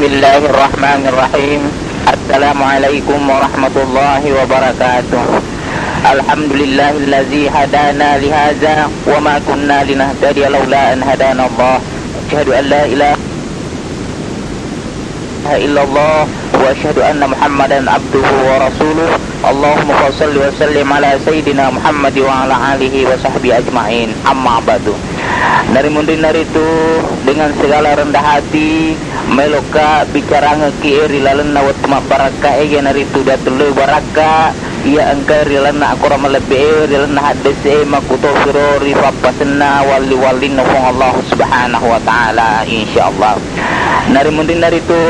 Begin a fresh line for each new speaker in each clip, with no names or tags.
Bismillahirrahmanirrahim. Assalamualaikum warahmatullahi wabarakatuh. Alhamdulillahillazi hadana lihadza wa ma kunna linahtadiya laula an hadana Allah. Asyhadu an la ilaha illallah wa asyhadu anna Muhammadan abduhu wa rasuluh. Allahumma shalli wa sallim ala sayyidina Muhammad wa ala alihi wa sahbihi ajma'in. Amma ba'du. Dari mundin dari itu dengan segala rendah hati meloka bicara ngeki rilalana wa tuma baraka dari itu datulu baraka ia angka rilalana akura melebe rilalana hadese makuto firo rifapasenna wali walin nufung Allah subhanahu wa ta'ala insyaallah. Dari mundin dari itu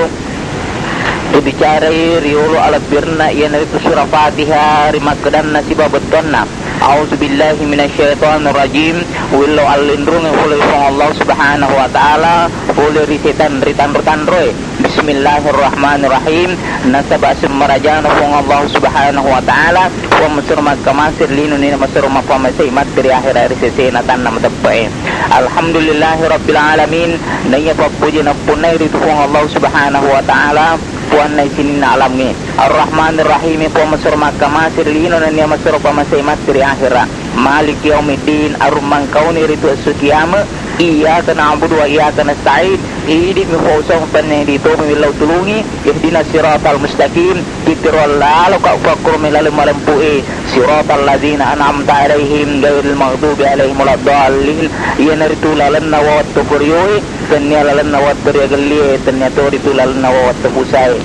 bicarai riulu alat birna ia dari itu surah Fatihah rimakdan nasibah betonna. A'udzubillahi minasyaitonirrajim. Willo alindrung oleh Allah subhanahu wa ta'ala oleh risetan ritan roy. Bismillahirrahmanirrahim. Nasaba semarajan Allah subhanahu wa ta'ala wa masur makamasir linu nina masur mafamasay matri akhir risesena tanam tepae. Alhamdulillahi rabbil alamin. Naya papuji na punay ritu Allah subhanahu wa ta'ala puan na isinin na alam ni Ar-Rahmanir Rahim po masur makamasir lino na niya masur pamasay matri akhira Malik yaumiddin arumang kauni ritu asukiyama iyyaka na'budu wa iyyaka nasta'in ihdi mi fawsang panay dito milaw tulungi ihdina siratal mustaqim titirwal lalo ka ufakur milalim malampui siratal ladhina an'amta alaihim gairil maghdubi alaihim waladdallin iyan ritu lalan nawat tupuryoy tanya lalan nawat beriagali tanya to ritu lalan nawat tupusay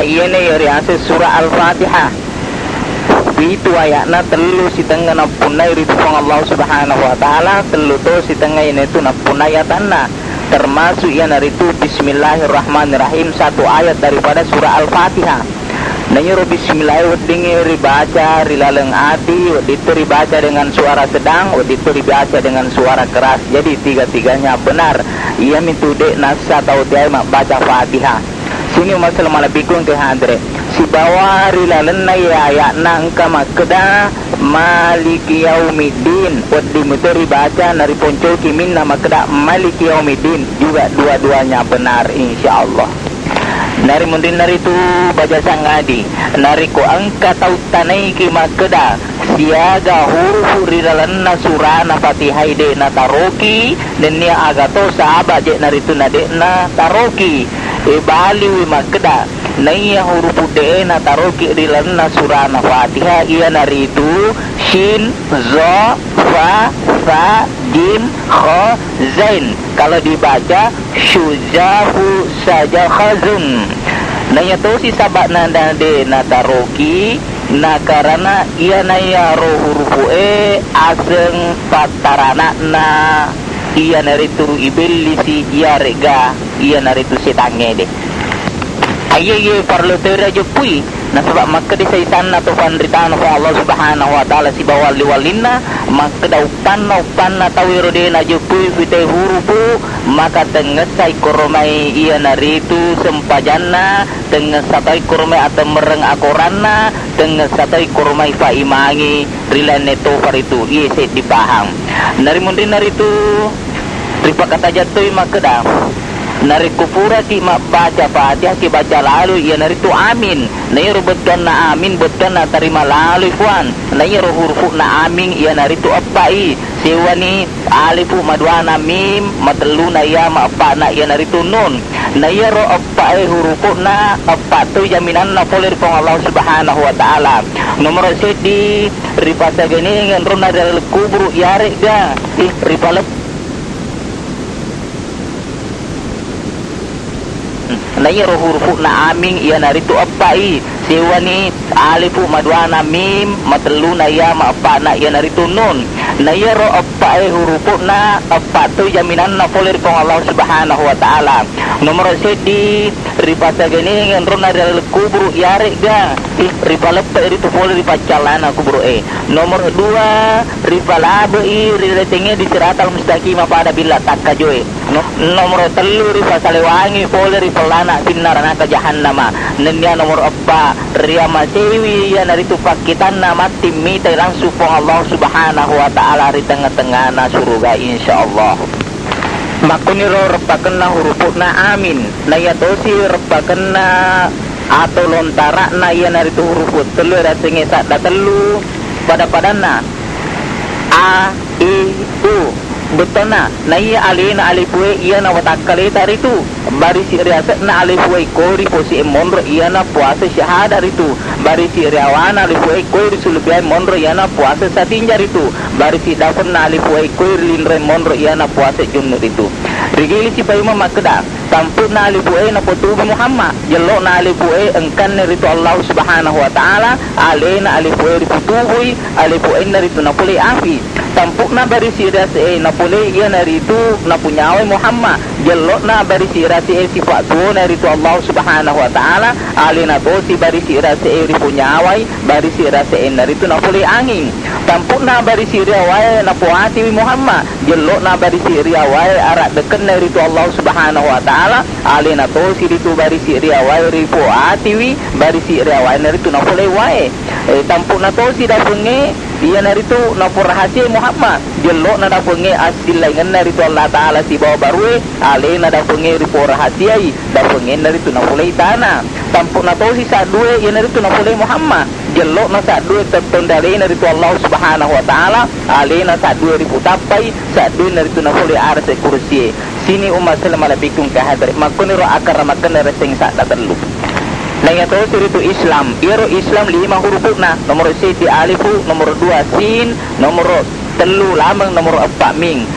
ayyan ay riasa surah Al-Fatihah itu ayatna telu si tengah napunai ritu Allah subhanahu wa ta'ala telu to si tengah ini tu napunai atanna termasuk yang itu Bismillahirrahmanirrahim satu ayat daripada surah Al-Fatihah. Nanyuruh Bismillah wadingi ribaca rilaleng ati waditu ribaca dengan suara sedang waditu ribaca dengan suara keras jadi tiga-tiganya benar ia mitude nasa atau dia baca Fatihah. Sini masalah malabikun ke hadre si bawah rilalan na ayat nangka makda maliki yaumiddin waddi muteri baca nari poncol kimin nama makda maliki yaumiddin juga dua-duanya benar insyaallah. Nari mundin nari tu baca sangadi nari ko angka tau tanai ki makda siaga huruf rilalan na surah na Fatihah de na taroki dan nia agato sahabat je nari tu nade na taroki bali wi makda naya huruf de na taroki rilalana surah na Fatihah ia nari itu shin za fa fa jim kha zain kalau dibaca syuzahu saja khazun naya to si sabat nanda de na taroki na karena ia naya ro huruf aseng patarana na ia nari tu ibilisi ia rega ia nari tu setange de ayye parlo tera jepui na sebab maka di saitan atau pandritan Allah subhanahu wa ta'ala si bawali walinna maka daupan na tawiro de na jepui vite hurufu maka tengesai koromai ia naritu sempajanna tengesatai koromai atau mereng akoranna tengesatai koromai fa imangi rilane to faritu iya set dipaham nari mundin naritu ripa kata jatuh maka dah nari kufura ki mak baca Fatihah ki baca lalu ia nari tu amin nairu betkan na amin betkan na terima lalu puan nairu huruf na amin ia nari tu apai sewani alifu madwana mim matelu na ia mak apa na ia nari tu nun nairu apai huruf na apa tu jaminan na polir pong Allah subhanahu wa ta'ala nomor sedi ripasa gini ngan rona dari kubur yarik ga ripalep nairu huruf na amin ia nari tu apai sewani alifu madwana mim matelu na ia ma apa na ia nari tu nun nairu apai huruf na apa tu jaminan na polir pong Allah subhanahu wa ta'ala nomor sedi ripasa gini ngan rona dari kubur yarik ga ripalep itu polir ripacalana kubur nomor dua ripalabe riletenge di siratal mustaqim pada bila takajoy nomor telu ripasa lewangi polir ripalana sinarana ka jahannama nenya nomor apa ria masewi ya nari tu pakitan nama timmi langsung pong Allah subhanahu wa ta'ala di tengah-tengah na surga insyaallah makuniro repakenna hurufna amin nayatosi repakenna atau lontara na iya naritu huruf telu rasenge sak telu pada padanna a i u betona na iya alina alifwe iya na watakale taritu bari si riasa na alifwe kori posi monro iya na puasa syahada ritu bari si riawana alifwe kori sulbiai monro iya na puasa satinjar itu bari si dafun na alifwe kori linre monro iya na puasa junnur itu rigili si payuma makda tampun na alifwe na potubi Muhammad jelok na alifwe engkan ritu Allah subhanahu wa ta'ala alina alifwe riputubi alifwe na ritu na puli afi tampuk na bari si riasa na puli iya na ritu na punyawe Muhammad jelok na bari si riasa sifat tu na ritu Allah subhanahu wa ta'ala alina to si bari si riasa ripunyawe bari si riasa na ritu na puli angin tampuk na bari si riawai na puati Muhammad jelok na bari si riawai arak deken na ritu Allah subhanahu wa ta'ala alina to si ritu bari si riawai ripuati bari si riawai na ritu na puli wae tampuk na to si dapenge dia naritu napur rahasia Muhammad jelok na dapunge asil laingan naritu Allah Ta'ala si bawa barue ale na dapunge ripo rahasiai dapunge naritu na pulai tanah tampuk na to si sadue ya naritu na pulai Muhammad jelok na sadue tertondale naritu Allah Subhanahu wa Ta'ala ale na sadue ripo tapai sadue naritu na pulai arse kursi sini umat sallallahu kahadri makuniro akar makan reseng sak tatelu nah ya tahu itu Islam iro Islam 5 hurufna nomor 1 alifu nomor 2 sin nomor 3 lamang nomor 4 ming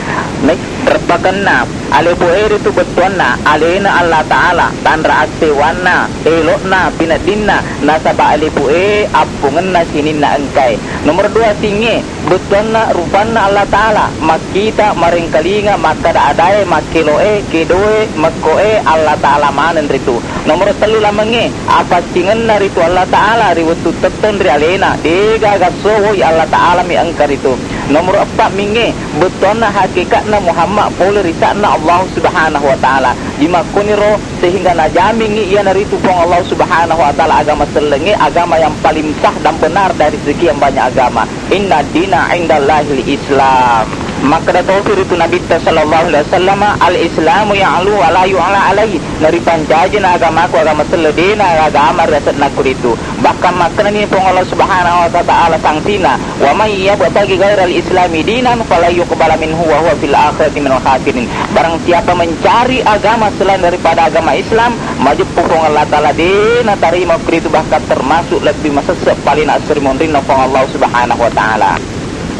nek repakanna alifu itu betuanna alena Allah Ta'ala tanra aksewanna elokna pinadinna nasaba alifu apungenna sininna engkai nomor 2 singe betuanna rupanna Allah Ta'ala makita maring kalinga makada adae makiloe kedoe makoe Allah Ta'ala manen ritu nomor 3 lamange apa singenna ritu Allah Ta'ala riwetu teton ri alena dega gasowo Allah Ta'ala mi angkar itu nomor 4 minge betuanna hakikatna Muhammad boleh risakna Allah Subhanahu wa Ta'ala dimakuniro sehingga najamingi ia naritu pong Allah Subhanahu wa Ta'ala agama selenge agama yang paling sah dan benar dari sekian banyak agama inna dina indallahil Islam maka dah tahu itu Nabi sallallahu alaihi wasallam al-islamu ya'lu wa la yu'la alaihi dari panjajina agama ku agama seledena agama rasat nakur itu bahkan makna ni pong Allah Subhanahu wa Ta'ala sangsina wa may yabtaghi ghairal islami dinan fala yuqbala minhu wa huwa fil akhirati minal khasirin barang siapa mencari agama selain daripada agama Islam maju pong Allah Ta'ala dena tarima itu bahkan termasuk lebih masa paling asri mondrina pong Allah Subhanahu wa Ta'ala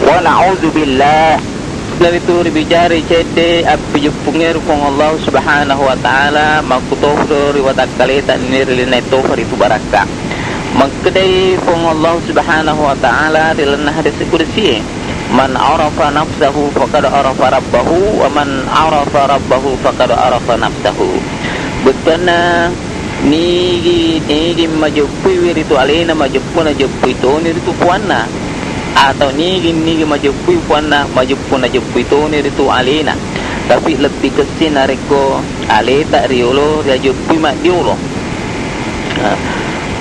wa na'udzubillah dari itu bicara cete api jepungnya rupong Allah Subhanahu wa Ta'ala makutofro riwatak kalita nirlina tofar itu baraka makkedai pong Allah Subhanahu wa Ta'ala dilana hadis kursi man arafa nafsahu faqad arafa rabbahu wa man arafa rabbahu faqad arafa nafsahu betana nigi majupui wiritu alena majupuna jupui to niritu puanna atau nigi majupui puanna majupuna jupui to niritu alena tapi lebih kesin areko aleta riolo dia jupui mak diolo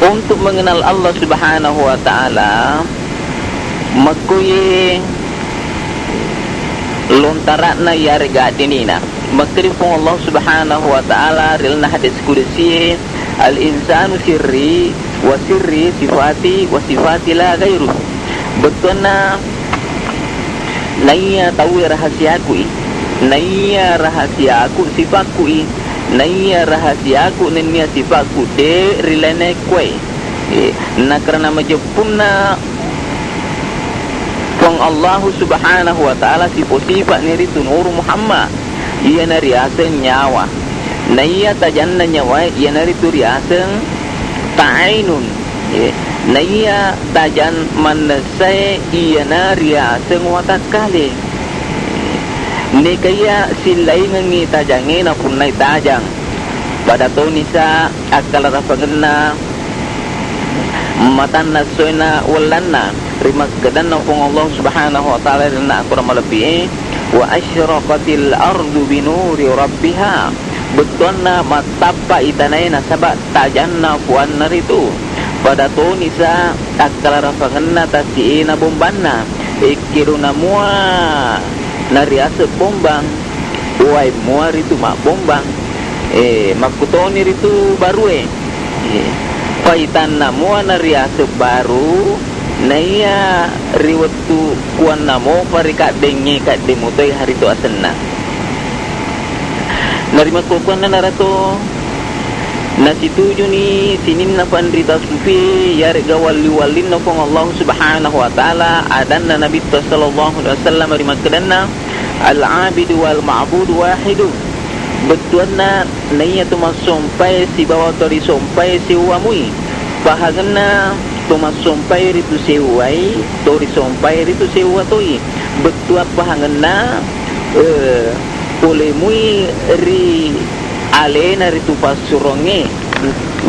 untuk mengenal Allah Subhanahu wa Ta'ala makuye lontaratna yarga dinina makrifun Allah Subhanahu wa Ta'ala rilna hadis kursi al-insanu sirri wa sirri sifati wa sifati la ghairu betulna naya tahu rahasiaku naya rahasiaku sifatku naya rahasiaku nenia sifatku de rilene kue na karena majepunna pong Allah Subhanahu wa Ta'ala sifat ni ritu nur Muhammad ia nariasen nyawa naya tajanna nyawa ia naritu riasen ta'ainun naya tajan manasai ia nariasen watakale ni kaya silai ngi tajange na punai tajang pada to nisa akal rafangenna matan nasoina walanna rimak gadan pong Allah Subhanahu wa Ta'ala na akura malabi wa asyraqatil ardu binuri rabbiha betulna matapa itanai nasaba tajanna puanna itu pada to nisa akal rafangenna tasiina bombanna ikiruna mua nariasa bombang
wai mua ritu mak bombang makutoni ritu baru paitan na mua na ria sebaru na iya riwatu kuan namo parika dengi kat demutai hari tu asenna narima kuan na narato na situju ni sinin na pandrita sufi ya rega wali-walin na kong Allah subhanahu wa ta'ala adan na Nabi sallallahu alaihi wasallam rimakdanna al-abidu wal-ma'budu wahidu betuan na naiya tumasompai si bawa tori sompai si uamui bahaganna tumasompai ritu sewai tori sompai ritu sewa toi betua bahaganna oleh mui ri alena ritu pasuronge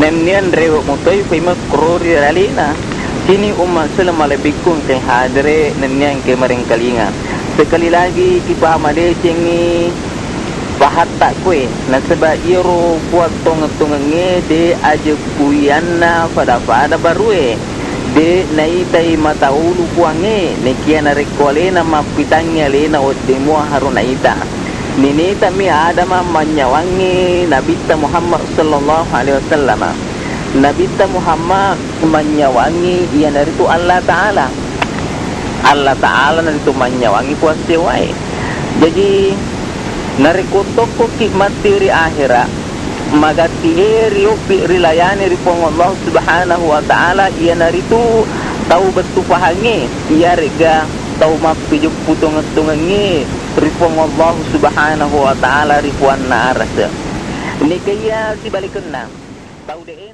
nenian rewo mutoi fima krori alena sini umma assalamualaikum ke hadre nenian ke maring kalinga sekali lagi kita amade cengi pahat tak kue na seba iro buat tong-tongenge de aje kuyanna pada barue de naitai mataulu kuange nekiana rekolena mapitanya lena odemo haruna ita Nini tami Adam menyawangi Nabi Muhammad sallallahu alaihi wasallam. Nabi Muhammad menyawangi ia dari itu Allah Taala. Allah Taala dari itu menyawangi puasa wae. Jadi narikoto ko materi akhirat magati rio rilayani ripong Allah Subhanahu wa Taala ia dari itu tahu betul pahange ia rega tahu mapijuk putong-tungange ripong Allah Subhanahu wa Ta'ala ripuan na arasa. Ini kaya si balikan na. Tahu deh